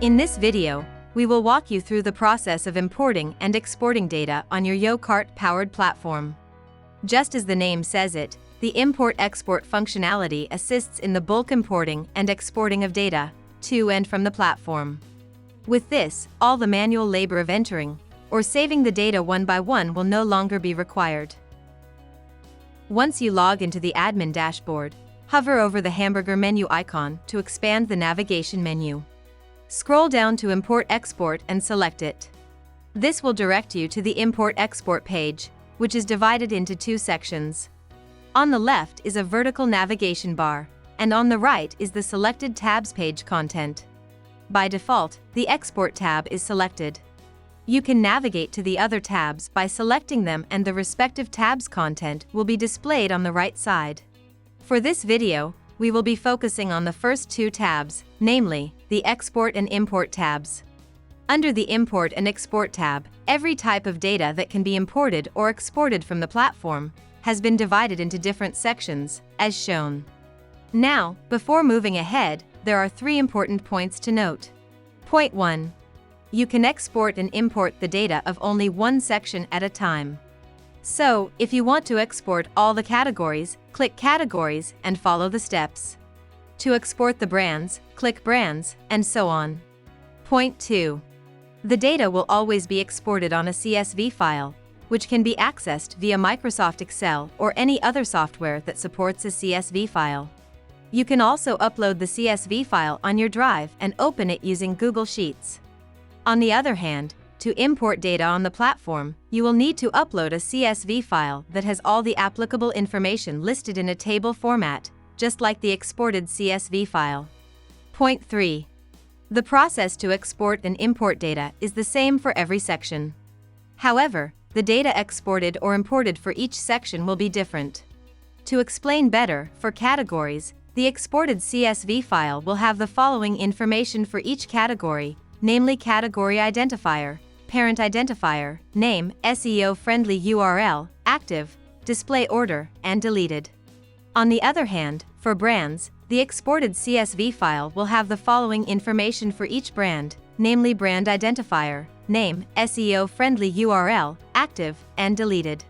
In this video, we will walk you through the process of importing and exporting data on your YoCart-powered platform. Just as the name says it, the import-export functionality assists in the bulk importing and exporting of data to and from the platform. With this, all the manual labor of entering or saving the data one by one will no longer be required. Once you log into the admin dashboard, hover over the hamburger menu icon to expand the navigation menu. Scroll down to Import-Export and select it. This will direct you to the Import-Export page, which is divided into two sections. On the left is a vertical navigation bar, and on the right is the selected tabs page content. By default, the Export tab is selected. You can navigate to the other tabs by selecting them, and the respective tabs content will be displayed on the right side. For this video, we will be focusing on the first two tabs, namely, the Export and Import tabs. Under the Import and Export tab, every type of data that can be imported or exported from the platform has been divided into different sections, as shown. Now, before moving ahead, there are three important points to note. Point 1. You can export and import the data of only one section at a time. So, if you want to export all the categories, click Categories and follow the steps. To export the brands, click Brands, and so on. Point 2. The data will always be exported on a CSV file, which can be accessed via Microsoft Excel or any other software that supports a CSV file. You can also upload the CSV file on your drive and open it using Google Sheets. On the other hand, to import data on the platform, you will need to upload a CSV file that has all the applicable information listed in a table format, just like the exported CSV file. Point 3. The process to export and import data is the same for every section. However, the data exported or imported for each section will be different. To explain better, for categories, the exported CSV file will have the following information for each category, namely category identifier, parent identifier, name, SEO-friendly URL, active, display order, and deleted. On the other hand, for brands, the exported CSV file will have the following information for each brand, namely brand identifier, name, SEO-friendly URL, active, and deleted.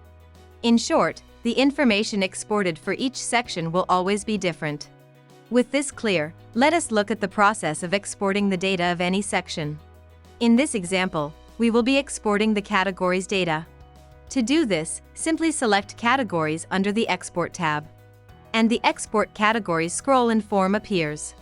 In short, the information exported for each section will always be different. With this clear, let us look at the process of exporting the data of any section. In this example, we will be exporting the categories data. To do this, simply select Categories under the Export tab. And the Export Categories scroll and form appears.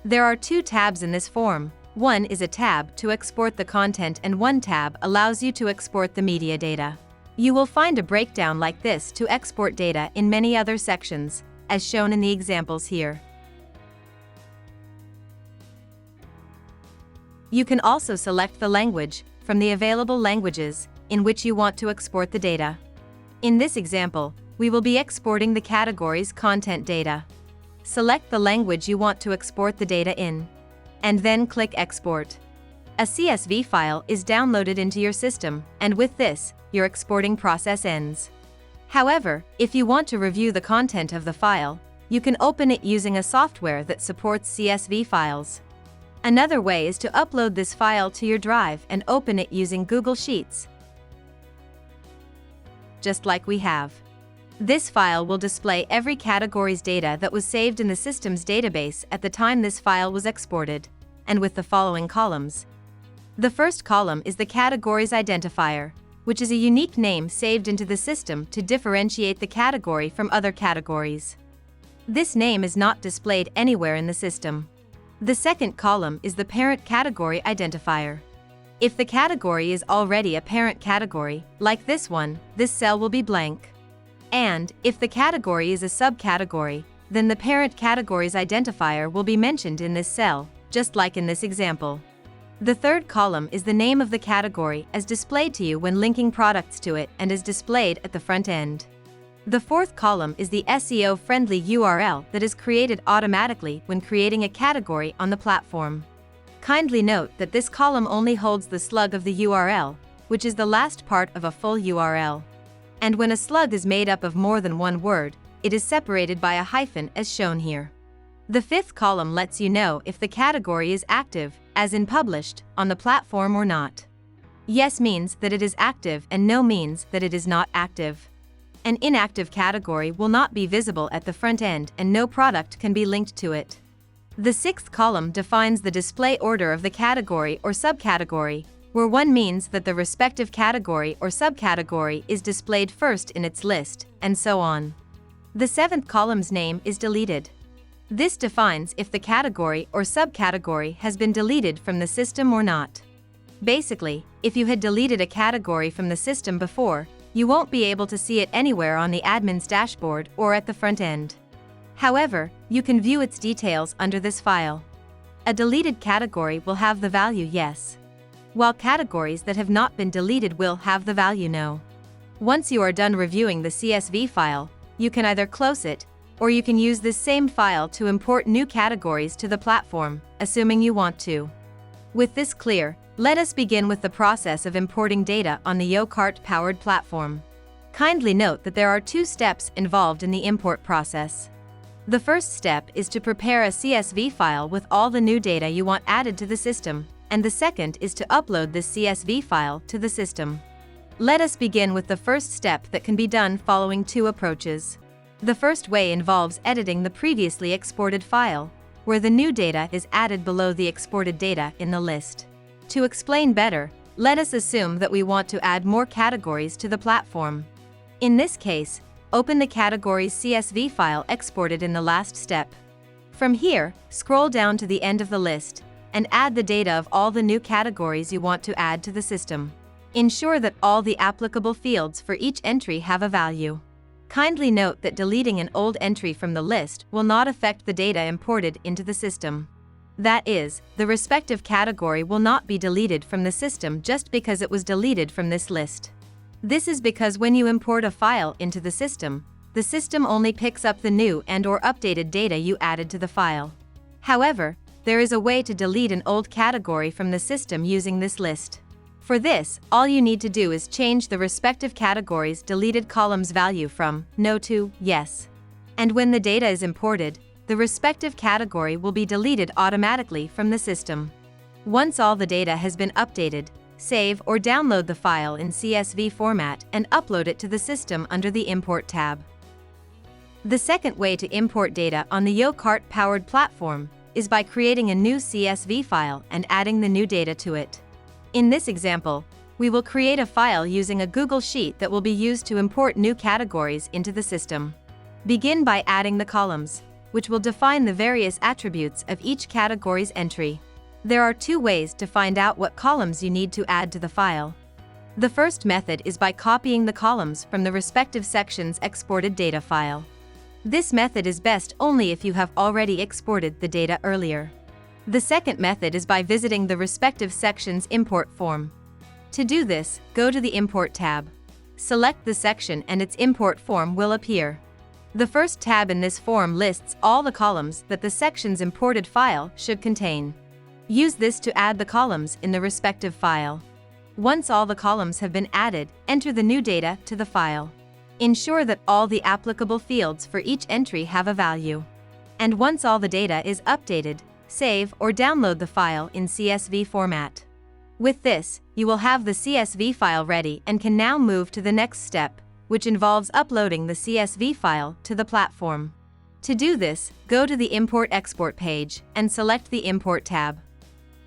There are two tabs in this form. One is a tab to export the content and one tab allows you to export the media data. You will find a breakdown like this to export data in many other sections, as shown in the examples here. You can also select the language from the available languages in which you want to export the data. In this example, we will be exporting the categories content data. Select the language you want to export the data in, and then click Export. A CSV file is downloaded into your system, and with this, your exporting process ends. However, if you want to review the content of the file, you can open it using a software that supports CSV files. Another way is to upload this file to your drive and open it using Google Sheets, just like we have. This file will display every category's data that was saved in the system's database at the time this file was exported, and with the following columns. The first column is the category's identifier, which is a unique name saved into the system to differentiate the category from other categories. This name is not displayed anywhere in the system. The second column is the parent category identifier. If the category is already a parent category, like this one, this cell will be blank. And, if the category is a subcategory, then the parent category's identifier will be mentioned in this cell, just like in this example. The third column is the name of the category as displayed to you when linking products to it and is displayed at the front end. The fourth column is the SEO-friendly URL that is created automatically when creating a category on the platform. Kindly note that this column only holds the slug of the URL, which is the last part of a full URL. And when a slug is made up of more than one word, it is separated by a hyphen as shown here. The fifth column lets you know if the category is active, as in published, on the platform or not. Yes means that it is active and no means that it is not active. An inactive category will not be visible at the front end and no product can be linked to it. The sixth column defines the display order of the category or subcategory, where 1 means that the respective category or subcategory is displayed first in its list, and so on. The seventh column's name is deleted. This defines if the category or subcategory has been deleted from the system or not. Basically, if you had deleted a category from the system before, you won't be able to see it anywhere on the admin's dashboard or at the front end. However, you can view its details under this file. A deleted category will have the value yes, while categories that have not been deleted will have the value no. Once you are done reviewing the CSV file, you can either close it, or you can use this same file to import new categories to the platform, assuming you want to. With this clear, let us begin with the process of importing data on the YoCart-powered platform. Kindly note that there are 2 steps involved in the import process. The first step is to prepare a CSV file with all the new data you want added to the system, and the second is to upload this CSV file to the system. Let us begin with the first step that can be done following 2 approaches. The first way involves editing the previously exported file, where the new data is added below the exported data in the list. To explain better, let us assume that we want to add more categories to the platform. In this case, open the categories CSV file exported in the last step. From here, scroll down to the end of the list, and add the data of all the new categories you want to add to the system. Ensure that all the applicable fields for each entry have a value. Kindly note that deleting an old entry from the list will not affect the data imported into the system. That is, the respective category will not be deleted from the system just because it was deleted from this list. This is because when you import a file into the system only picks up the new and/or updated data you added to the file. However, there is a way to delete an old category from the system using this list. For this, all you need to do is change the respective category's deleted column's value from no to yes. And when the data is imported, the respective category will be deleted automatically from the system. Once all the data has been updated, save or download the file in CSV format and upload it to the system under the Import tab. The second way to import data on the YoCart-powered platform is by creating a new CSV file and adding the new data to it. In this example, we will create a file using a Google Sheet that will be used to import new categories into the system. Begin by adding the columns, which will define the various attributes of each category's entry. There are 2 ways to find out what columns you need to add to the file. The first method is by copying the columns from the respective section's exported data file. This method is best only if you have already exported the data earlier. The second method is by visiting the respective section's import form. To do this, go to the Import tab. Select the section and its import form will appear. The first tab in this form lists all the columns that the section's imported file should contain. Use this to add the columns in the respective file. Once all the columns have been added, enter the new data to the file. Ensure that all the applicable fields for each entry have a value. And once all the data is updated, save or download the file in CSV format. With this, you will have the CSV file ready and can now move to the next step, which involves uploading the CSV file to the platform. To do this, go to the Import-Export page and select the Import tab.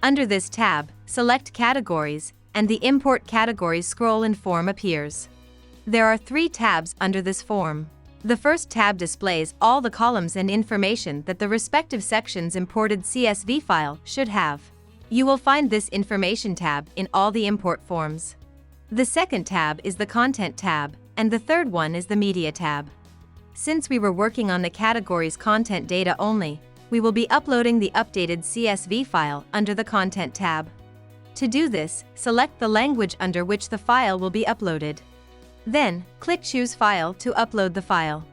Under this tab, select Categories, and the Import Categories scroll and form appears. There are 3 tabs under this form. The first tab displays all the columns and information that the respective section's imported CSV file should have. You will find this Information tab in all the import forms. The second tab is the Content tab, and the third one is the Media tab. Since we were working on the category's content data only, we will be uploading the updated CSV file under the Content tab. To do this, select the language under which the file will be uploaded. Then, click Choose File to upload the file.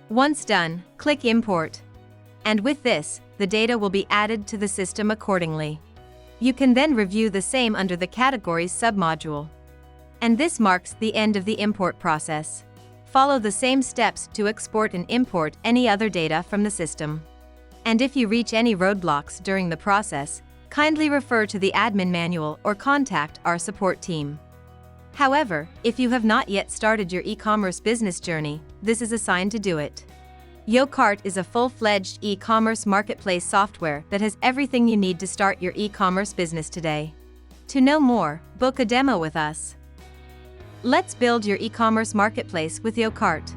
Once done, click Import. And with this, the data will be added to the system accordingly. You can then review the same under the Categories submodule. And this marks the end of the import process. Follow the same steps to export and import any other data from the system. And if you reach any roadblocks during the process, kindly refer to the admin manual or contact our support team. However, if you have not yet started your e-commerce business journey, this is a sign to do it. YoCart is a full-fledged e-commerce marketplace software that has everything you need to start your e-commerce business today. To know more, book a demo with us. Let's build your e-commerce marketplace with YoCart.